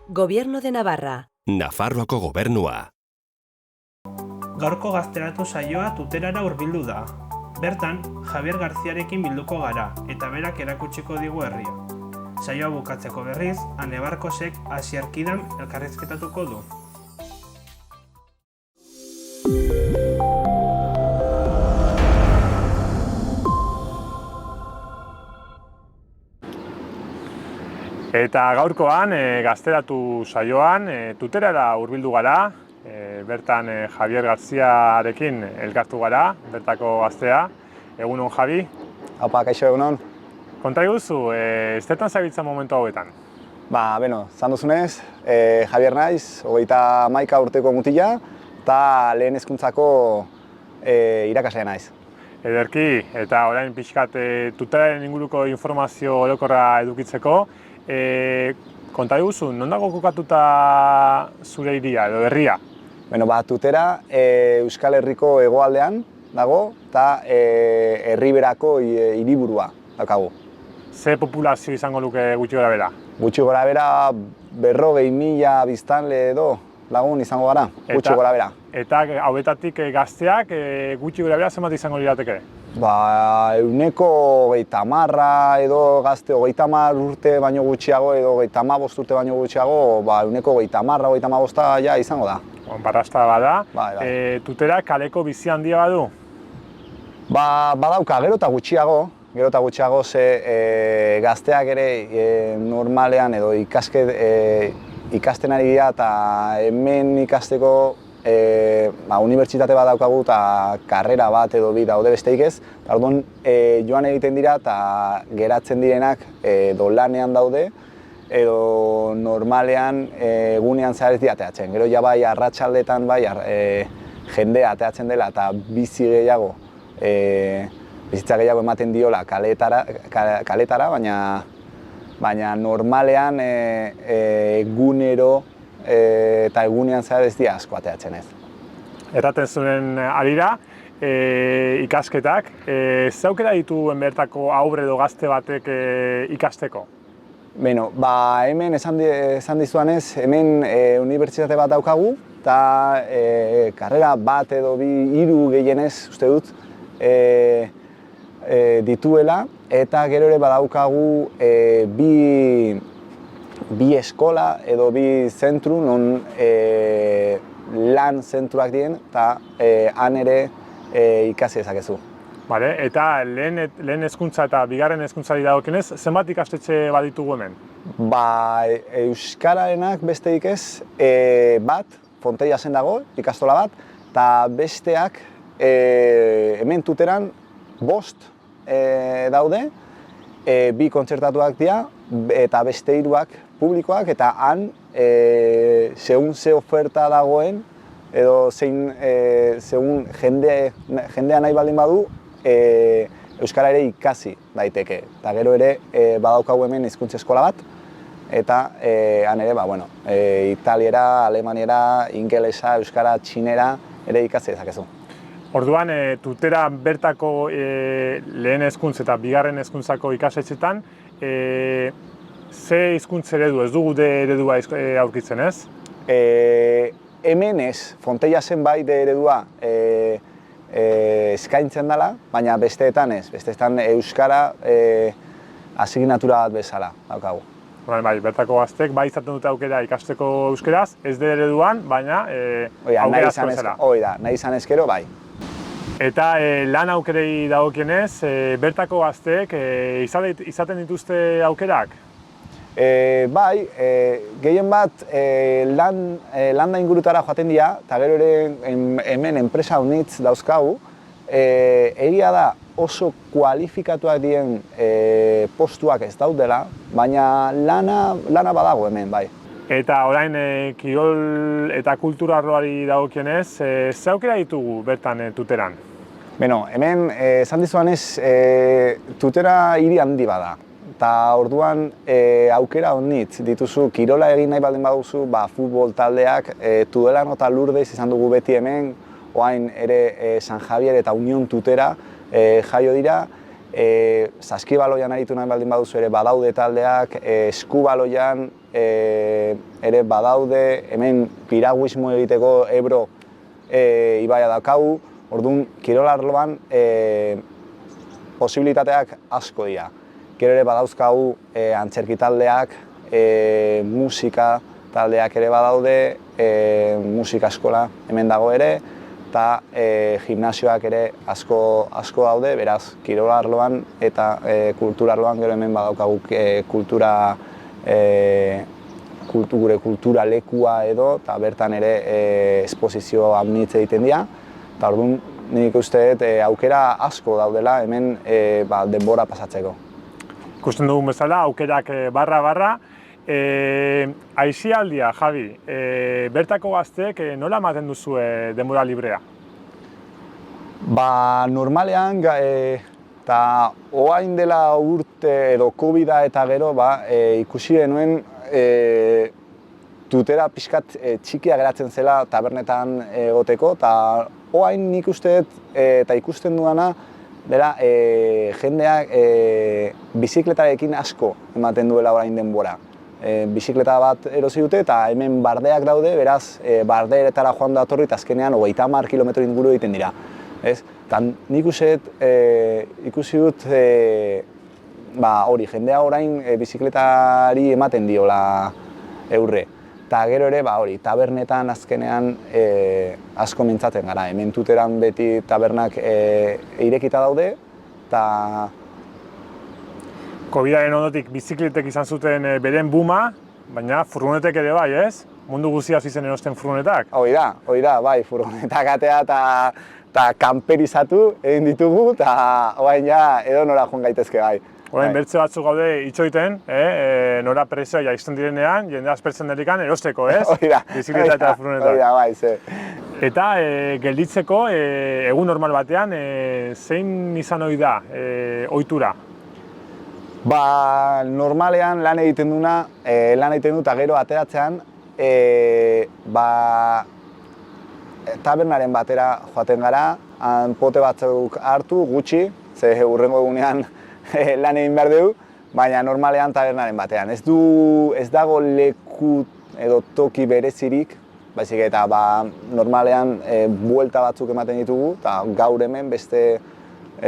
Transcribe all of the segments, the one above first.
Gobierno de Navarra. Nafarroako gobernua. Gaurko gazteratu saioa Tuterara hurbildu da. Bertan, Javier Garziarekin bilduko gara eta berak erakutsiko digu herria. Saioa bukatzeko berriz, Ane Barkosek Asier Kidan elkarrizketatuko du. Eta gaurkoan, gazteratu saioan, Tuterara hurbildu gara, bertan Javier Garziarekin elkartu gara, bertako gaztea. Egunon, Javi? Haupa, kaixo egunon. Konta iguzu, zertan zabiltza momentu hauetan? Zan duzunez, Javier naiz, 31 urteko mutila, eta lehen hezkuntzako irakaslea naiz. Ederki, eta orain pixkat Tuteraren inguruko informazio orokorra edukitzeko, konta iguzu, non dago kokatuta zure hiria edo herria? Tutera Euskal Herriko hegoaldean dago eta Erriberako hiriburua daukagu. Ze populazio izango luke gutxi gora bera? Gutxi gora bera 40.000 biztanle edo lagun izango gara, gutxi gora bera. Eta hauetatik gazteak gutxi gora bera zenbat izango lirateke? 30 edo gazte, 30 urte baino gutxiago edo 35 urte baino gutxiago, 30-35 ja izango da. Barrasta bada. Bai. Tutera kaleko bizi handia badu? Badauka, gero eta gutxiago ze gazteak ere normalean edo ikasten ari dira eta hemen ikasteko unibertsitate bat daukagu eta karrera bat edo bi daude besteik ez. Orduan joan egiten dira eta geratzen direnak edo lanean daude edo normalean egunean zehar ez dira ateatzen. Gero ja bai arratsaldetan bai jendea ateatzen dela eta bizitza gehiago ematen diola kaletara, baina normalean egunero eta egunean zehar ez dira asko ateatzen ez. Erraten zuen arira, ikasketak, ze aukera dituen bertako haur edo gazte batek ikasteko? Hemen esan dizuanez, hemen unibertsitate bat daukagu eta karrera bat edo bi hiru gehienez uste dut dituela eta gero ere badaukagu bi eskola edo bi zentru non lan zentruak diren eta han ere ikasi dezakezu. Eta lehen hezkuntza eta bigarren hezkuntzari dagokionez, zenbat ikastetxe baditugu hemen? Euskararenak besteik ez, bat, Fonteiasen dago, ikastola bat, eta besteak hemen Tuteran 5 daude, bi kontzertatuak dira eta beste 3 publikoak eta han segun ze oferta dagoen edo segun jendea nahi baldin badu euskara ere ikasi daiteke. Eta gero ere badaukagu hemen hizkuntza eskola bat eta han ere italiera, alemaniera, ingelesa, euskara, txinera ere ikasi dezakezu. Orduan, Tutera bertako lehen hezkuntza eta bigarren hezkuntzako ikastetxetan ze hizkuntza eredu, ez dugu eredua aurkitzen, ez? Hemen ez, Fonteiasen bai eredua eskaintzen dela, baina besteetan ez. Besteetan euskara asignatura bat bezala daukagu. Bertako gaztek bai izaten dute aukera ikasteko euskeraz, ez de ereduan, baina aukera asko bezala. Nahi izan ezkero bai. Eta lan aukerei dagokienez, bertako gazteek izaten dituzte aukerak? Gehien bat landa ingurutara joaten dira, eta gero ere hemen enpresa honitz dauzkagu. Egia da oso kualifikatuak diren postuak ez daudela, baina lana badago hemen, bai. Eta orain kirol eta kultura arloari dagokienez, ze aukera ditugu bertan Tuteran? Hemen, esan dizuanez, Tutera hiri handi bada. Eta orduan aukera honitz dituzu, kirola egin nahi baldin baduzu, futbol taldeak Tudelano eta Lourdes izan dugu beti hemen, oain ere San Javier eta Union Tutera jaio dira, Saskibaloian aritu nahi baldin baduzu ere badaude taldeak, eskubaloian ere badaude, hemen piraguismo egiteko Ebro ibaia daukagu, orduan kirol arloan posibilitateak asko dira. Gero ere badauzkagu antzerki taldeak, musika taldeak ere badaude, musika eskola hemen dago ere, eta gimnasioak ere asko daude, beraz, kirol arloan eta kultura arloan gero hemen badaukagu gure kultura lekua edo, eta bertan ere esposizio anitz egiten dira. Eta orduan, nik uste dut aukera asko daudela hemen denbora pasatzeko. Ikusten dugun bezala, aukerak barra. Aisialdia, Javi, bertako gazteek nola ematen duzue denbora librea? Normalean, eta orain dela urte edo COVID-a eta gero, ikusi genuen tutera pixkat txikia geratzen zela tabernetan egoteko, eta orain nik uste dut eta ikusten dudana, dela, jendeak bizikletarekin asko ematen duela orain denbora. Bizikleta bat erosi dute eta hemen bardeak daude, beraz, bardeetara joan datorri eta azkenean 30 kilometro inguru egiten dira. Eta nik ikusi dut hori, jendea orain bizikletari ematen diola eurre. Eta gero ere, hori, tabernetan azkenean asko mintzatzen gara. Hemen tuteran beti tabernak irekita daude, eta COVID-aren ondotik bizikletek izan zuten beren booma, baina furgonetek ere bai, ez? Mundu guztia hasi zen erosten furgonetak. Hori da, bai, furgonetak atea eta kanperizatu egin ditugu, eta orain ja edo nora joan gaitezke bai. Orain bertze batzuk gaude itxoiten, nora prezioa jaisten direnean, jende aspertzen derikan erosteko, ez? Hori da, bizikleta eta furgonetak. hori da, bai, ze. Eta gelditzeko, egun normal batean, zein izan ohi da ohitura? Normalean lan egiten dut eta gero ateratzean, tabernaren batera joaten gara, pote batzuk hartu, gutxi, ze hurrengo egunean lan egin behar dugu, baina normalean tabernaren batean. Ez dago leku edo toki berezirik, baizik eta normalean buelta batzuk ematen ditugu, eta gaur hemen beste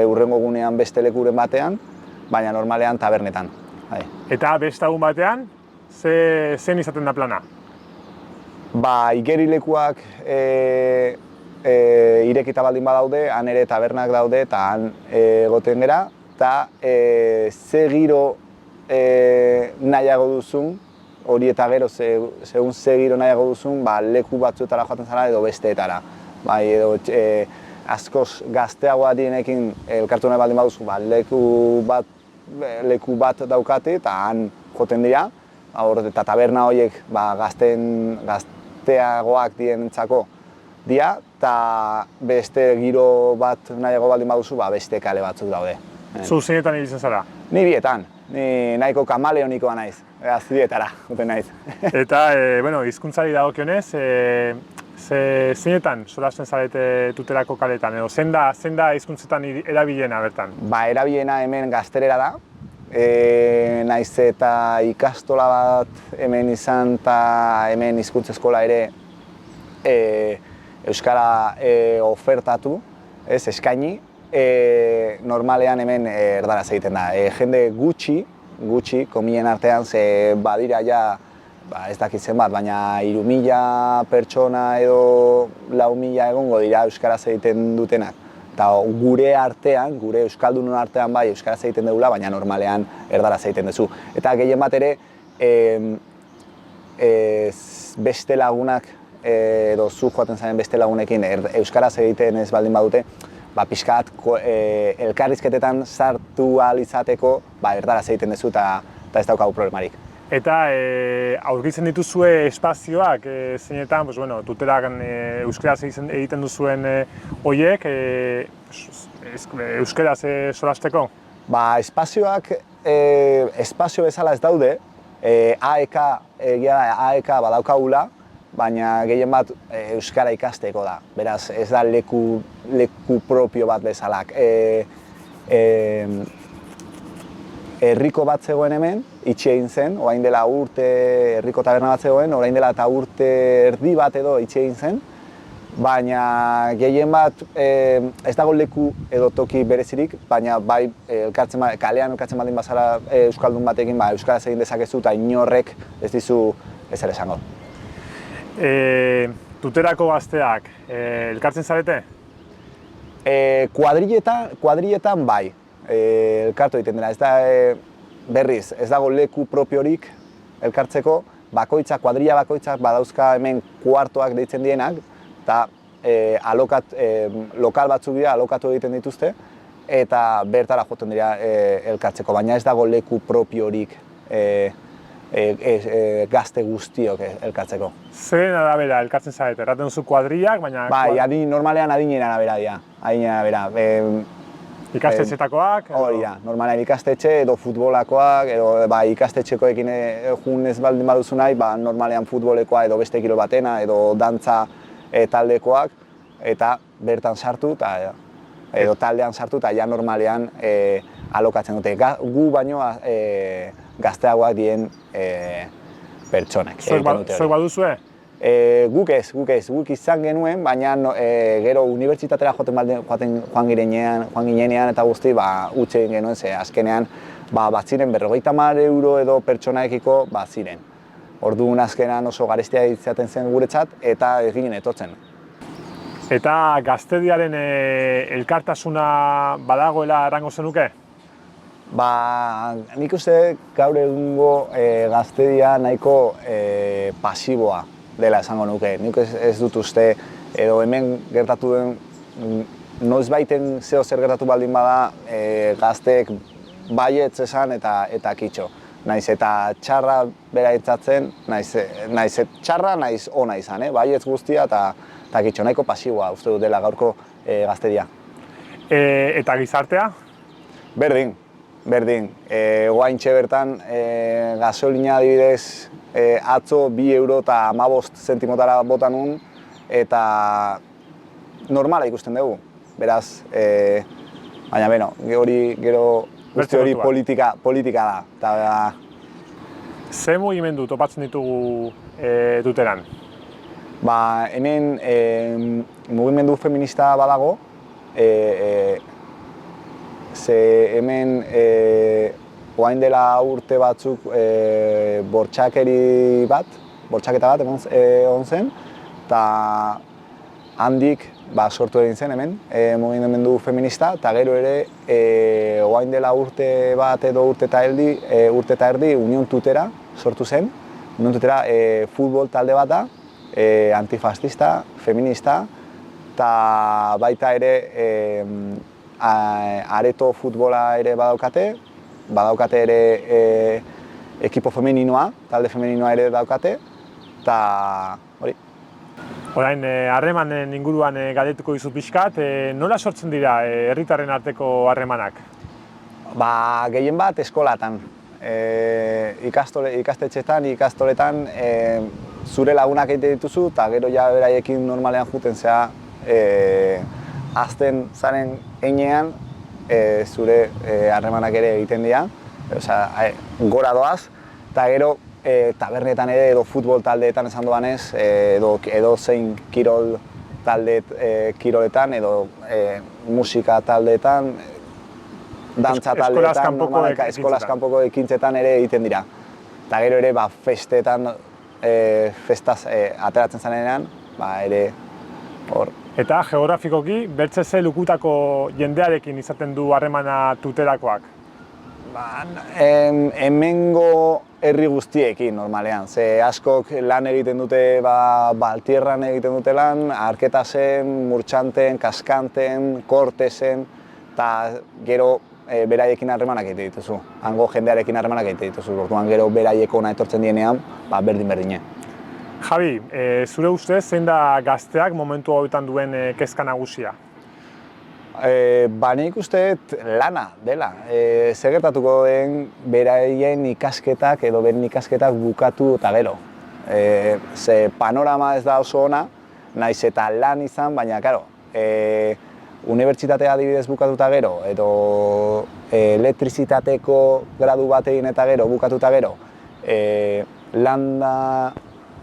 hurrengo egunean beste lekuren batean, baina normalean tabernetan. Eta beste egun batean, zen izaten da plana? Igerilekuak irekita baldin badaude, han ere tabernak daude eta han egoten gera, eta ze giro nahiago duzun, hori eta gero segun ze giro nahiago duzun, leku batzuetara joaten zara edo besteetara. Edo askoz gazteagoa dienekin elkartu nahi baldin baduzu, leku bat daukate eta han joten dira, eta taberna horiek gazteagoak dienentzako dira, eta beste giro bat nahiago baldin baduzu, beste kale batzuk daude. Zu zeinetan ibiltzen zara? Ni bietan, ni nahiko kamaleonikoa naiz, bietara, joten naiz. Eta, hizkuntzari dagokionez, zeinetan solasten zarete tuterako kaletan, edo zein da hizkuntzetan erabilena bertan? Erabilena hemen gaztelera da, naiz eta ikastola bat hemen izan eta hemen hizkuntza eskola ere euskara ofertatu, eskaini. Normalean hemen erdaraz egiten da. Jende gutxi, komien artean, ze badira ja, ez dakit zenbat, baina 3.000 pertsona edo 4.000 egongo dira euskaraz egiten dutenak. Eta gure artean, gure euskaldunon artean bai euskaraz egiten dugula, baina normalean erdaraz egiten duzu. Eta gehien bat ere, beste lagunak, edo zu joaten zaren beste lagunekin euskaraz egiten ez baldin badute, pixkat elkarrizketetan sartu ahal izateko erdaraz egiten duzu eta ez daukagu problemarik. Eta aurkitzen dituzue espazioak, zeinetan, tuterakan euskaraz egiten duzuen horiek, euskaraz solasteko? Espazioak espazio bezala ez daude, AEK badaukagula, baina gehien bat euskara ikasteko da. Beraz, ez da leku propio bat bezalak. herriko bat zegoen hemen, itxi egin zen, orain dela urte herriko taberna bat zegoen, orain dela eta urte erdi bat edo itxi egin zen, baina gehien bat ez dago leku edo toki berezirik, baina bai kalean elkartzen baldin bazara euskaldun batekin, euskaraz egin dezakezu eta inorrek ez dizu ezer esango. Tuterako gazteak elkartzen zarete? Kuadrilletan bai, elkartu egiten dela. Ez da, berriz, ez dago leku propiorik elkartzeko, kuadrilla bakoitzak badauzka hemen kuartoak deitzen dienak, eta lokal batzuk dira alokatu egiten dituzte, eta bertara joten dira elkartzeko, baina ez dago leku propiorik gazte guztiok elkartzeko. Zeren arabera elkartzen zarete, erraten duzu kuadrillak, baina... Bai, normalean adinen arabera dira, Ikastetxetakoak? Hori da, normalean ikastetxe edo futbolakoak, edo ikastetxekoekin egun ez baldin baduzu nahi, normalean futbolekoa edo beste kirol batena, edo dantza taldekoak, eta bertan sartu, edo taldean sartu, eta ja normalean alokatzen dute. Gu baino gazteagoak dien pertsonek. Zuek baduzue? Guk izan genuen, baina gero unibertsitatera joan ginenean eta guzti utxe egin genuen, ze azkenean baziren 50 euro edo pertsonaekiko baziren. Orduan azkenean oso garestia izaten zen guretzat eta ez ginen etortzen. Eta gaztediaren elkartasuna badagoela erango zenuke? Nik uste gaur egungo gaztedia nahiko pasiboa dela esango nuke. Nik ez dut uste, edo hemen gertatu den, noizbaiten zeo zer gertatu baldin bada, gazteek baietz esan eta kitxo. Naiz eta txarra bera itzatzen, naiz txarra, naiz ona izan, baietz guztia eta kitxo, nahiko pasiboa uste dut dela gaurko gaztedia. Eta gizartea? Berdin. Guaintxe bertan gasolina adibidez atzo 2 euro eta 15 zentimotara bota nun eta normala ikusten dugu. Beraz, baina gero guzti hori politika da. Ze mugimendu topatzen ditugu Tuteran? Hemen mugimendu feminista badago, ze hemen orain dela urte batzuk bortxaketa bat egon zen, eta handik sortu egin zen hemen mugimendu feminista, eta gero ere orain dela urte bat edo urte eta erdi Unión Tutera sortu zen. Unión Tutera futbol talde bat da, antifascista, feminista, eta baita ere areto futbola ere badaukate ere ekipo femeninoa, talde femeninoa ere daukate, eta hori. Orain, harremanen inguruan galdetuko dizut pixkat, nola sortzen dira herritarren arteko harremanak? Gehien bat eskolatan, ikastetxetan, ikastoletan zure lagunak egiten dituzu, eta gero ja beraiekin normalean juten zea azten zaren heinean zure harremanak ere egiten dira, gora doaz, eta gero tabernetan ere edo futbol taldeetan esan doanez, edo zein kirol kiroletan, edo musika taldeetan, dantza taldeetan, eskolaz kanpoko ekintzetan ere egiten dira. Eta gero ere festetan, festaz ateratzen zanean, ere hor. Eta geografikoki, bertzeze lukutako jendearekin izaten du harremana Tuterakoak? Hemengo herri guztiekin normalean, ze askok lan egiten dute, Baltierran egiten dute lan, Arketasen, Murtxanten, Kaskanten, Kortesen, eta gero beraiekin harremanak egiten dituzu. Hango jendearekin harremanak egiten dituzu, orduan gero beraieko ona etortzen dienean, berdin-berdine. Javi, zure ustez, zein da gazteak momentu hauetan duen kezka nagusia? Nik uste lana dela. Zer gertatuko den beraien ikasketak edo beren ikasketak bukatu eta gero. Ze panorama ez da oso ona, naiz eta lan izan, baina, karo, unibertsitatea adibidez bukatuta gero, edo elektrizitateko gradu bat egin eta gero, bukatuta gero, landa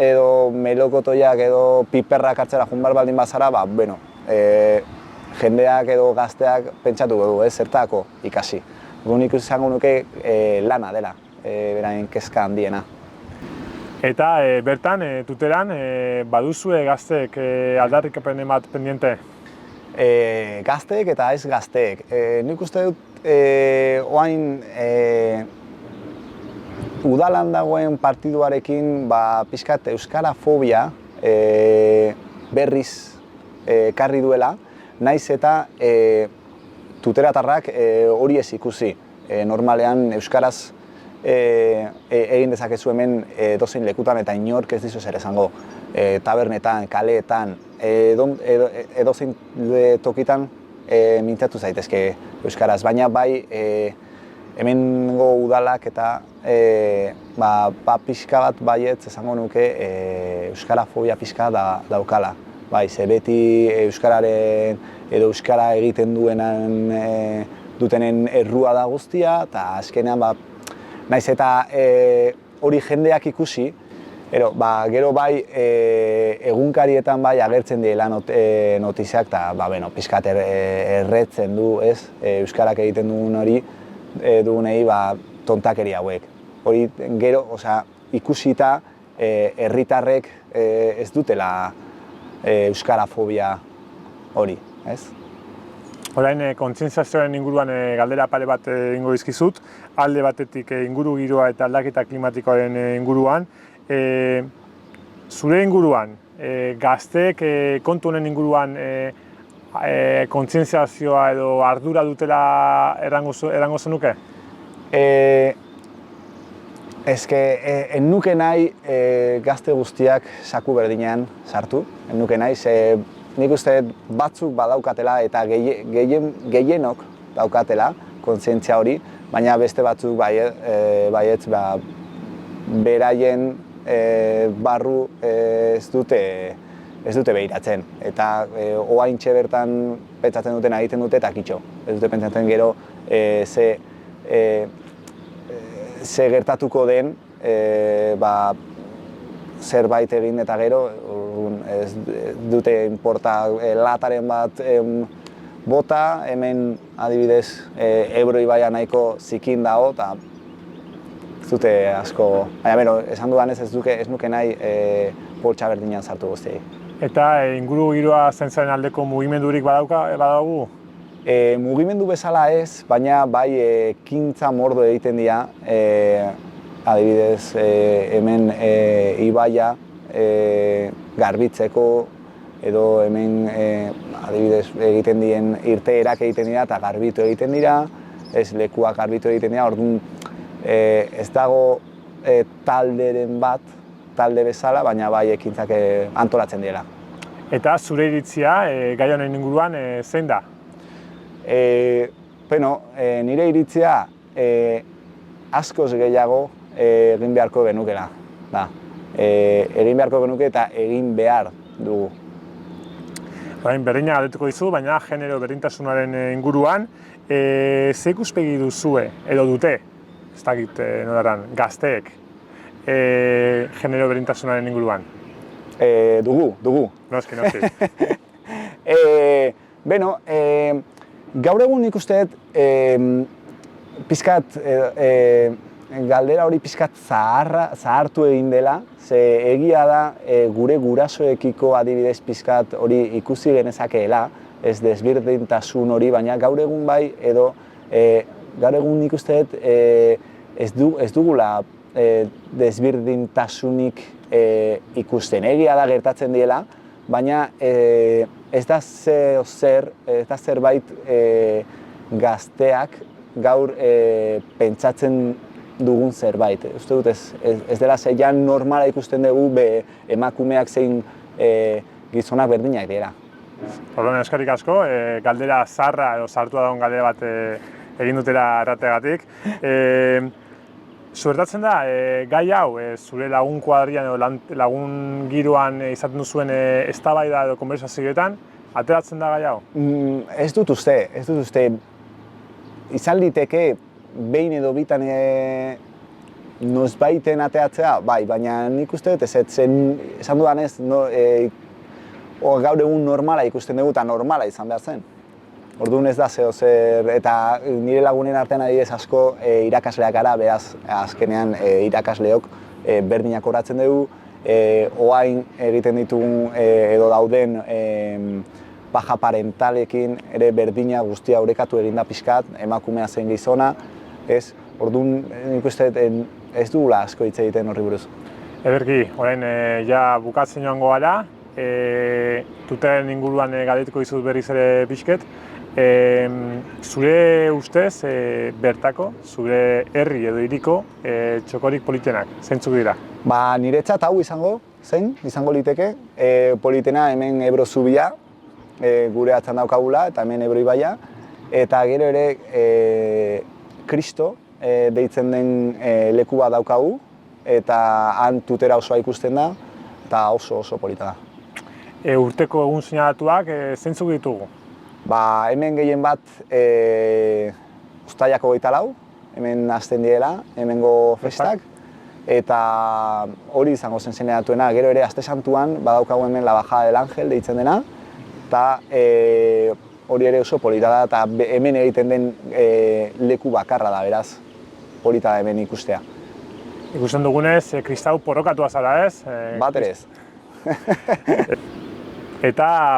edo melokotoiak edo piperrak hartzera junbar baldin bazara, bueno, jendeak edo gazteak pentsatu du, zertako ikasi. Nik izango nuke lana dela, beraien kezka handiena. Eta bertan, tuteran, baduzue gazteek aldarrikapen bat pendiente? Gazteek eta ez gazteek. Nik uste dut, oain udalan dagoen partiduarekin pixkat euskarafobia berriz ekarri duela, naiz eta tuteratarrak hori ez ikusi. Normalean euskaraz egin dezakezu hemen edozein lekutan eta inork ez dizu zer esango. Tabernetan, kaleetan, edozein tokitan mintzatu zaitezke euskaraz, baina bai hemengo udalak eta pixka bat baietz esango nuke euskarafobia pixka daukala. Bai, ze beti euskararen edo euskara egiten dutenen errua da guztia, eta azkenean naiz eta hori jendeak ikusi, gero bai egunkarietan bai agertzen diela notiziak eta pixkat erretzen du, euskarak egiten dugunei tontakeri hauek. Hori gero, ikusita herritarrek ez dutela euskarafobia hori, ez? Orain, kontzientziazioaren inguruan galdera pare bat egingo dizkizut, alde batetik inguru giroa eta aldaketa klimatikoaren inguruan. Zure inguruan, gazteek kontu honen inguruan kontzientziazioa edo ardura dutela erango zenuke? En nuke nahi gazte guztiak saku berdinean sartu, en nuke nahi, nik uste batzuk badaukatela eta gehienok daukatela kontzientzia hori, baina beste batzuk baietz beraien barru ez dute behiratzen. Eta oaintxe bertan pentsatzen duten egiten dute eta kitxo. Ez dute pentsatzen gero ze gertatuko den zerbait egin eta gero ez dute inporta lataren bat bota, hemen adibidez Ebro ibaia nahiko zikin dago eta ez dute asko, baina esan dudanez ez nuke nahi poltsa berdinean sartu guztiei. Eta inguru giroa zaintzaren aldeko mugimendurik badaugu? Mugimendu bezala ez, baina bai ekintza mordo egiten dira, adibidez hemen ibaia garbitzeko edo hemen adibidez egiten diren irteerak egiten dira eta garbitu egiten dira, lekuak garbitu egiten dira, orduan ez dago talderen bat, talde bezala, baina bai ekintzak antolatzen dira. Eta zure iritzia gai honen inguruan zein da? Nire iritzia askoz gehiago egin beharko genukela. Egin beharko genuke eta egin behar dugu. Berdina galdetuko dizu, baina genero berdintasunaren inguruan ze ikuspegi duzue edo dute, ez dakit nolaran, gazteek genero berdintasunaren inguruan? Dugu. Noski. Gaur egun nik uste pixkat galdera hori pixkat zahartu egin dela, ze egia da gure gurasoekiko adibidez pixkat hori ikusi genezakeela, ez desberdintasun hori, baina gaur egun bai edo gaur egun nik uste ez dugula desberdintasunik ikusten. Egia da gertatzen diela, baina ez da zerbait gazteak gaur pentsatzen dugun zerbait. Uste dut ez dela zeian normala ikusten dugu emakumeak zein gizonak berdinak dira. Orduan, eskerrik asko, galdera zarra edo sartua dagoen galdera bat egin dutela errategatik. Zuertatzen da, gai hau, zure lagun kuadrian edo lagun giroan izaten duzuen eztabaida edo konversazioetan, Ateratzen da gai hau? Ez dut uste. Izan liteke behin edo bitan nozbaiten ateatzea, bai, baina nik uste dut esan dudanez, gaur egun normala ikusten dugu eta normala izan behar zen. Orduan ez da zer, eta nire lagunen artean adibidez asko irakasleak gara, beraz azkenean irakasleok berdinak oratzen dugu, oain egiten ditugun edo dauden baja parentalekin ere berdina guztia orekatu eginda pixkat, emakumea zen gizona, ez? Orduan nik uste ez dugula asko hitz egiten horri buruz. Ederki, orain ja bukatzen joango gara, tuteren inguruan galdetuko dizut berriz ere pixket. Zure ustez, bertako, zure herri edo hiriko txokorik politenak, zeintzuk dira? Ba, niretzat hau izango liteke, politena hemen Ebro zubia, gure atzan daukagula, eta hemen Ebro ibaia, eta gero ere Kristo deitzen den leku bat daukagu, eta han tutera osoa ikusten da, eta oso polita da. Urteko egun seinalatuak zeintzuk ditugu? Ba, hemen gehien bat uztailak 24, hemen hasten direla, hemengo festak, eta hori izango zen seinalatuena. Gero ere Aste Santuan badaukagu hemen La Bajada del Ángel deitzen dena, eta hori ere oso polita da, eta hemen egiten den leku bakarra da, beraz, polita da hemen ikustea. Ikusten dugunez, kristau porrokatua zara ez? Bat ere ez. Eta,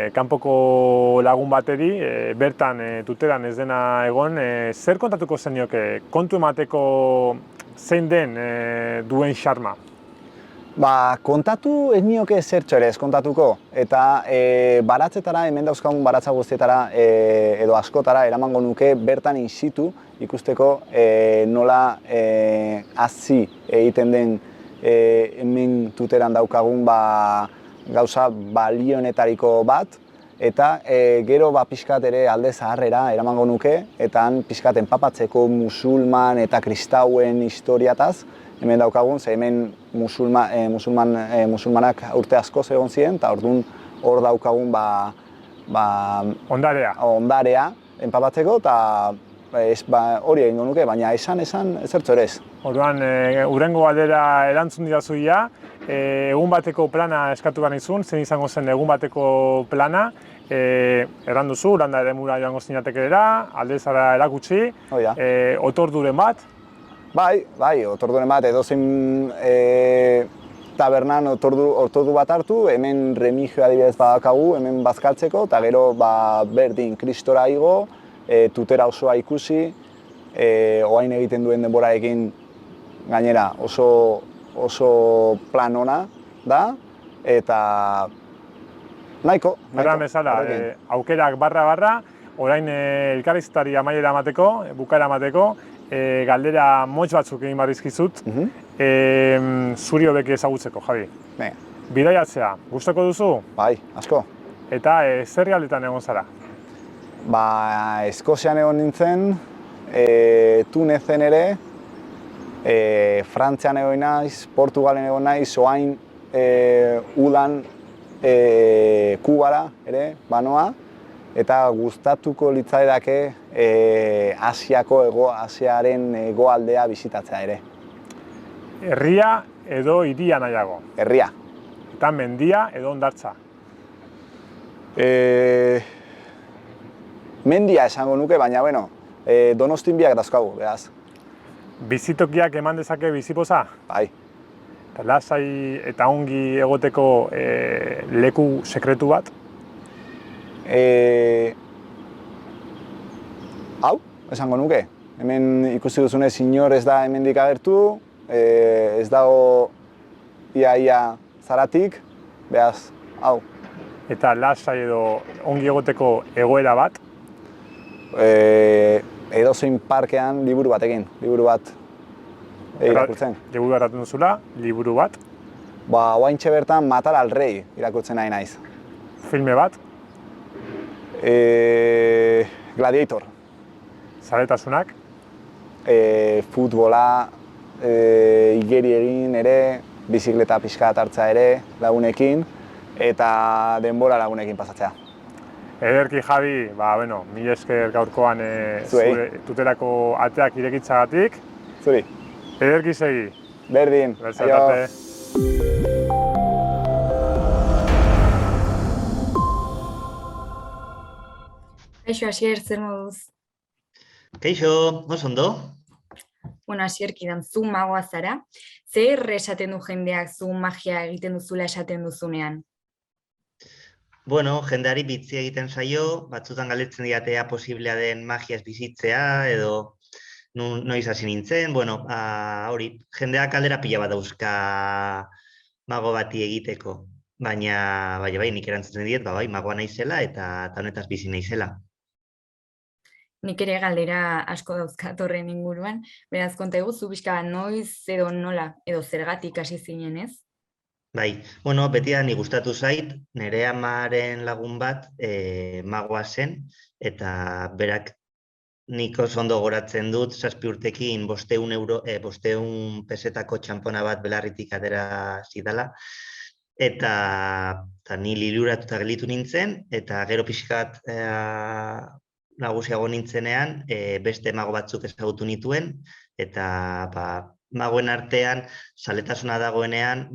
kanpoko lagun bateri, bertan tuteran ez dena egon, zer kontatuko zenioke? Kontu emateko zein den duen xarma? Ba, kontatu ez nioke zertxo ere ez kontatuko. Eta baratzetara, hemen dauzkagun baratza guztietara edo askotara eramango nuke bertan in situ ikusteko nola hazi egiten den hemen tuteran daukagun gauza balionetariko bat, eta gero pixkat ere alde zaharrera eramango nuke, eta han pixkat enpapatzeko musulman eta kristauen historiataz hemen daukagun, ze hemen musulmanak urte askoz egon ziren, eta orduan hor daukagun ondarea enpapatzeko, eta hori egingo nuke, baina esan ezertxo ere ez. Orduan, hurrengo galdera erantzun didazu ja, egun bateko plana eskatu behar nizun, zein izango zen egun bateko plana, erran duzu, landa ere mura joango zinatekelera, alde zara erakutsi, otorduren bat? Bai, otorduren bat, edozein tabernan otordu bat hartu, hemen remigio adibidez badakagu, hemen bazkaltzeko, eta gero berdin kristora igo, tutera osoa ikusi, oain egiten duen denborarekin gainera oso plan ona da, eta nahiko. Eran bezala, aukerak barra, orain elkarrizketari amaiera emateko, bukaera emateko, galdera motz batzuk egin barrizkizut, zuri hobeki ezagutzeko, Javi. Bidaiatzea, gustoko duzu? Bai, asko. Eta zer aldetan egon zara? Eskozian egon nintzen, Tunezen ere, Frantzian egon naiz, Portugalen egon naiz, oain udan Kubara ere, banoa, eta gustatuko litzaidake Asiaren hegoaldea bisitatzea ere. Herria edo hiria nahiago? Herria. Eta mendia edo hondartza? Mendia esango nuke, baina Donostin biak dauzkagu, beraz. Bizitokiak eman dezake bizipoza? Bai. Eta lasai eta ongi egoteko leku sekretu bat? Hau, esango nuke. Hemen ikusi duzunez inor ez da hemendik agertu, ez dago ia zaratik, beraz, hau. Eta lasai edo ongi egoteko egoera bat? Edozein parkean liburu batekin, liburu bat irakurtzen. Liburu bat eraten duzula, liburu bat? Oaintxe bertan Matar al Rei irakurtzen nahi naiz. Filme bat? Gladiator. Zaletasunak? Futbola, igeri egin ere, bizikleta pixka hartza ere lagunekin, eta denbora lagunekin pasatzea. Ederki Javi, mila esker gaurkoan Zuei. zure tuterako ateak irekitzagatik. Zuri, Ederki segi. berdin, Beltzat aio. arte. Kaixo, Asier, zer moduz? Kaixo, oso ondo? Bueno, Asierkidan, zu magoa zara. Zer esaten du jendeak zu magia egiten duzula esaten duzunean? Bueno, jendeari bitzi egiten zaio, batzutan galdetzen diatea posiblea den magiaz bizitzea, edo noiz hasi nintzen, hori, jendeak aldera pila bat dauzka mago bati egiteko, baina bai, nik erantzuten diet, bai, magoa naizela eta honetaz bizi naizela. Nik ere galdera asko dauzkat horren inguruan, beraz konta eguzu pixka noiz edo nola, edo zergatik hasi zinen, ez? Bai, beti da ni gustatu zait, nire amaren lagun bat magoa zen, eta berak nik oso ondo goratzen dut, 7 urtekin 500 pesetako txampona bat belarritik atera zidala, eta ni liluratuta gelditu nintzen, eta gero pixkat nagusiago nintzenean, beste mago batzuk ezagutu nituen, eta magoen artean, zaletasuna dagoenean,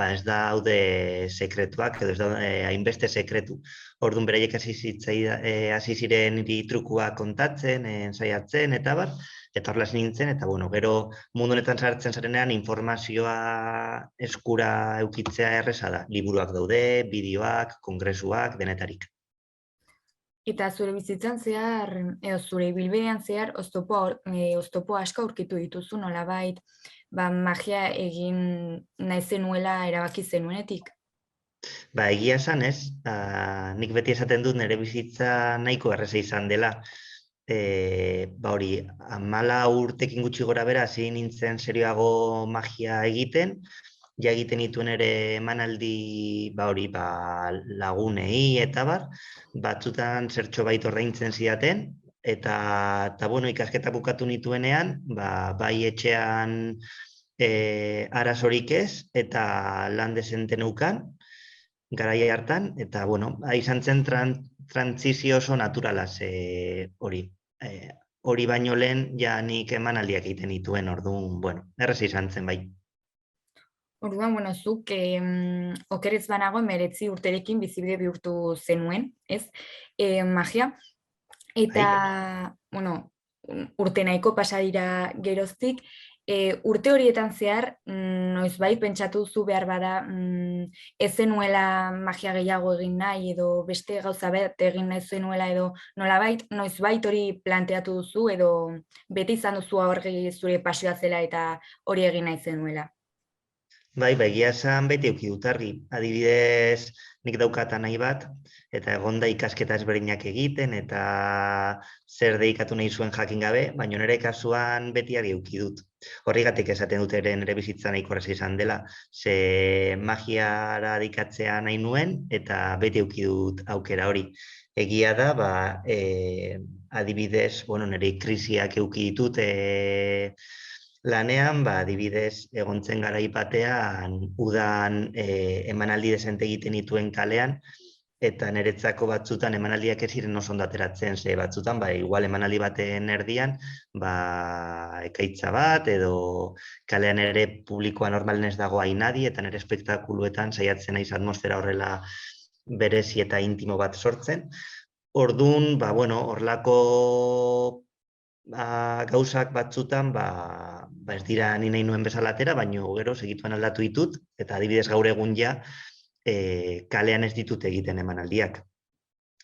ez daude sekretuak, edo ez daude hainbeste sekretu. Orduan beraiek hasi ziren niri trukua kontatzen, ensaiatzen, eta bar, eta horrela nintzen, eta gero mundu honetan sartzen zarenean informazioa eskura eukitzea erreza da. Liburuak daude, bideoak, kongresuak, denetarik. Eta zure bizitzan zehar, edo zure ibilbidean zehar, oztopo asko aurkitu dituzu nolabait, magia egin nahi zenuela erabaki zenuenetik? Egia esan ez, nik beti esaten dut nire bizitza nahiko erreza izan dela. Hori, 14 urtekin gutxi gora bera, hasi nintzen serioago magia egiten, ja egiten dituen ere emanaldi lagunei eta bar, batzutan zertxo bait ordaintzen zidaten, eta ikasketa bukatu nituenean, bai etxean arazorik ez, eta lan dezente neukan, garaia hartan, eta izan zen trantzizio oso naturala, hori baino lehen ja nik emanaldiak egiten dituen, orduan, errez izan zen bai. Orduan, zuk okerez banago 19 urterekin bizibide bihurtu zenuen, ez? Magia. Eta, urte nahiko pasa dira geroztik, urte horietan zehar, noizbait pentsatu zu behar bada, ez zenuela magia gehiago egin nahi, edo beste gauza bat egin nahi zenuela, edo nolabait, noizbait hori planteatu duzu, edo beti izan duzu horregi zure pasioa zela eta hori egin nahi zenuela. Egia esan beti eduki dut argi. Adibidez, nik daukata nahi bat, eta egonda ikasketa ezberdinak egiten, eta zer deikatu nahi zuen jakin gabe, baina nire kasuan beti argi eduki dut. Horregatik esaten dut ere nire bizitza nahiko erreza izan dela, ze magiara dedikatzea nahi nuen, eta beti eduki dut aukera hori. Egia da, adibidez, nire krisiak eduki ditut, lanean, adibidez, egontzen garai batean, udan emanaldi desente egiten dituen kalean, eta niretzako batzutan emanaldiak ez ziren oso ondo ateratzen, ze batzutan, igual emanaldi baten erdian, ekaitza bat, edo kalean ere publikoa normalen ez dago hainadi, eta nire espektakuluetan saiatzen naiz atmosfera horrela berezi eta intimo bat sortzen. Orduan, horlako gauzak batzutan ez dira ni nahi nuen bezala atera, baina gero segituen aldatu ditut, eta adibidez gaur egun ja kalean ez ditut egiten emanaldiak.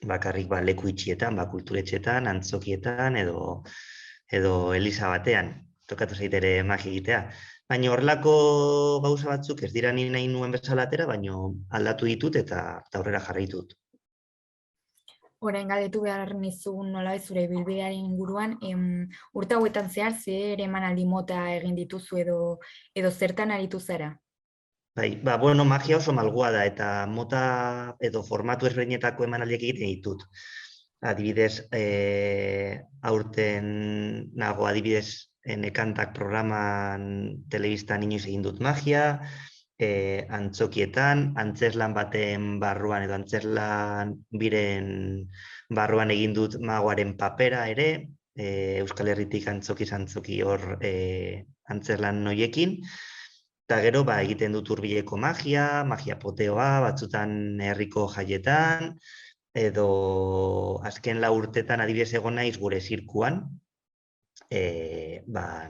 Bakarrik leku itxietan, kulturetxetan, antzokietan edo eliza batean. Tokatu zaitere magia egitea. Baina horrelako gauza batzuk ez dira ni nahi nuen bezala atera, baina aldatu ditut eta aurrera jarraitut. Orain galdetu behar nizun nolabait zure ibilbidearen inguruan, urte hauetan zehar zer emanaldi mota egin dituzu edo zertan aritu zara? Magia oso malgua da eta mota edo formatu ezberdinetako emanaldiak egiten ditut. Adibidez, aurten nago adibidez Nekantak programan telebistan inoiz egin dut magia, antzokietan, antzeslan baten barruan edo antzeslan biren barruan egin dut magoaren papera ere, Euskal Herritik antzoki hor antzeslan noiekin, eta gero egiten dut hurbileko magia poteoa, batzutan herriko jaietan, edo azken 4 urtetan adibidez egon naiz gure zirkuan,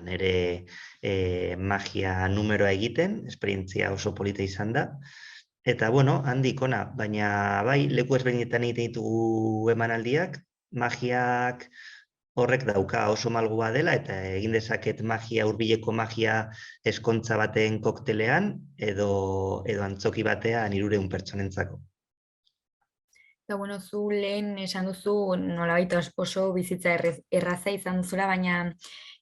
nire magia numeroa egiten, esperientzia oso polita izan da. Eta, bueno, handik ona, baina bai, leku ezberdinetan egiten ditugu emanaldiak, magiak horrek dauka oso malgua dela, eta egin dezaket hurbileko magia eskontza baten koktelean, edo antzoki batean 300 pertsonentzako. Eta, bueno, zu lehen esan duzu nolabait oso bizitza erraza izan duzula, baina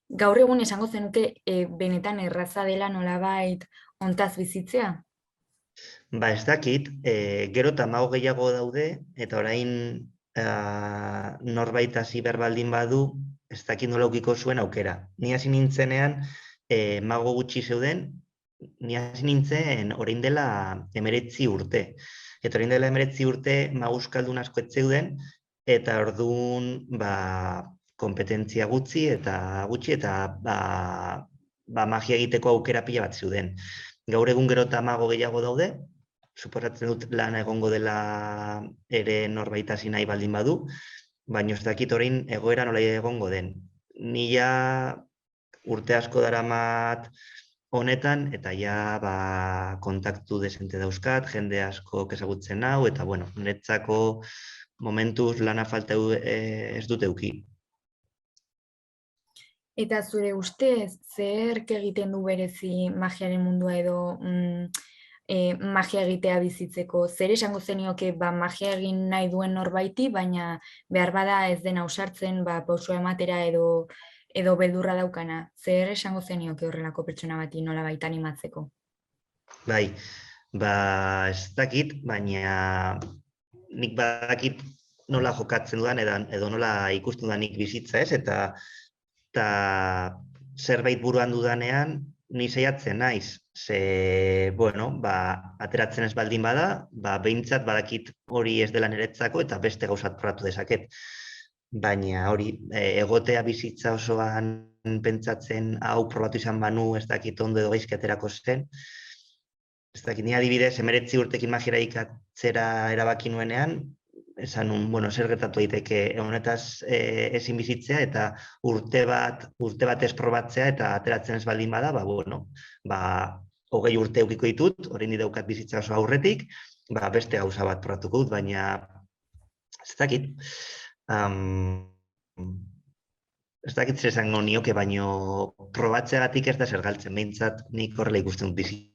gaur egun esango zenuke benetan erraza dela nolabait hontaz bizitzea? Ez dakit, gero eta mago gehiago daude, eta orain norbait hasi behar baldin badu, ez dakit nola ukiko zuen aukera. Ni hasi nintzenean, mago gutxi zeuden, ni hasi nintzen orain dela 19 urte. Eta orain dela 19 urte mago euskaldun asko ez zeuden, eta orduan kompetentzia gutxi eta magia egiteko aukera pila bat zeuden. Gaur egun gero eta mago gehiago daude, suposatzen dut lana egongo dela ere norbait hasi nahi baldin badu, baina ez dakit orain egoera nola egongo den. Ni ja urte asko daramat honetan, eta ja kontaktu desente dauzkat, jende asko ezagutzen hau, eta bueno, niretzako momentuz lana falta ez dut eduki. Eta zure ustez, zerk egiten du berezi magiaren mundua edo magia egitea bizitzeko? Zer esango zenioke magia egin nahi duen norbaiti, baina behar bada ez den ausartzen pausua ematera edo beldurra daukana? Zer esango zenioke horrelako pertsona bati nolabait animatzeko? Bai, ez dakit, baina nik badakit nola jokatzen dudan edo nola ikusten dudanik bizitza, ez? Eta zerbait buruan dudanean, ni saiatzen naiz. Ateratzen ez baldin bada, behintzat badakit hori ez dela niretzako eta beste gauzat probatu dezaket. Baina hori, egotea bizitza osoan pentsatzen hau probatu izan banu, ez dakit ondo edo gaizki aterako zen. Ez dakit, ni adibidez, 19 urtekin magiara ikatzera erabaki nuenean, esan zer gertatu daiteke honetaz ezin bizitzea eta urte bat ez probatzea eta ateratzen ez baldin bada, 20 urte eukiko ditut, orain daukat bizitza oso aurretik, beste gauza bat probatuko dut, baina ez dakit. Ez dakit zer esango nioke, baino probatzeagatik ez da zer galtzen, behintzat nik horrela ikusten dut bizitza.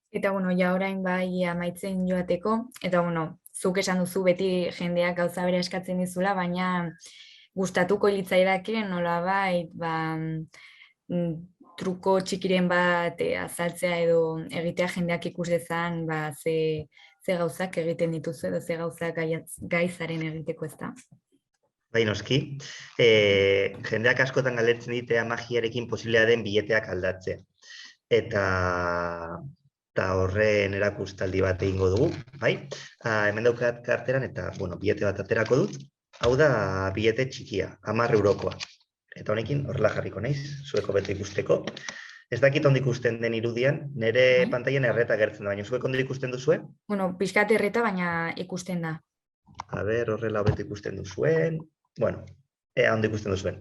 Eta, ja orain amaitzen joateko, eta, zuk esan duzu beti jendeak gauza bera eskatzen dizula, baina gustatuko litzaidake nolabait truko txikiren bat azaltzea edo egitea jendeak ikus dezan ze gauzak egiten dituzu edo ze gauzak gaizaren egiteko, ez da? Bai, noski. Jendeak askotan galdetzen ditea magiarekin posiblea den bileteak aldatzea. Eta horren erakustaldi bat egingo dugu, bai? Hemen daukat karteran eta, bilete bat aterako dut. Hau da bilete txikia, 10 eurokoa. Eta honekin horrela jarriko naiz, zueko bete ikusteko. Ez dakit ondo ikusten den irudian, nire pantailan erreta gertzen da, baina zuek ondo ikusten duzuen? Pixkat erreta, baina ikusten da. Horrela hobeto ikusten duzuen. Ea ondo ikusten duzuen.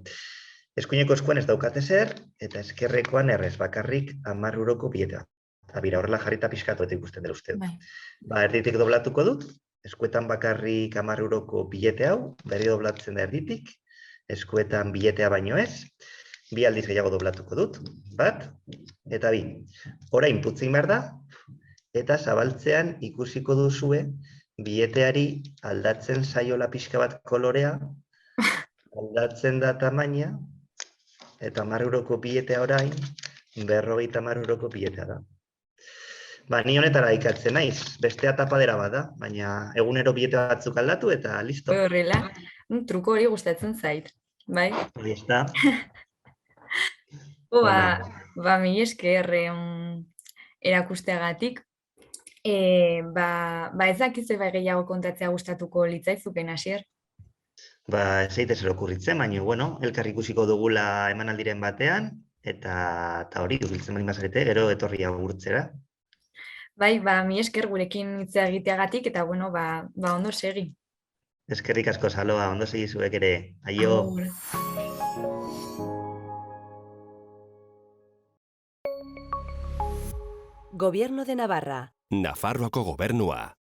Eskuineko eskuan ez daukat ezer, eta eskerrekoan errez bakarrik 10 euroko bilete bat. Eta horrela jarrita pixkatu eta ikusten dela uste. Erditik doblatuko dut, eskuetan bakarrik 10 euroko bilete hau, berri doblatzen da erditik, eskuetan biletea baino ez, 2 aldiz gehiago doblatuko dut, 1 eta 2. Orain putzein behar da, eta zabaltzean ikusiko duzue bileteari aldatzen zaiola pixka bat kolorea, aldatzen da tamaina, eta 10 euroko biletea orain, 50 euroko biletea da. Ni honetara ikatzen naiz, bestea tapadera bat da, baina egunero bilete batzuk aldatu eta listo. Horrela, truko hori gustatzen zait, bai? Hori ez da. Mila esker, erakusteagatik. Ez dakiz bai gehiago kontatzea gustatuko litzaizuken, Asier? Ez zaite zer okurritzen, baina, bueno, elkar ikusiko dugula emanaldiren batean, eta hori, urbiltzen bali mazarete, gero etorri agurtzera. Bai, mi esker gurekin hitz egiteagatik, eta, bueno, ondo segi. Eskerrik asko, Saloa, ondo segi zuek ere. Aio! Agur. Gobierno de Navarra. Nafarroako gobernua.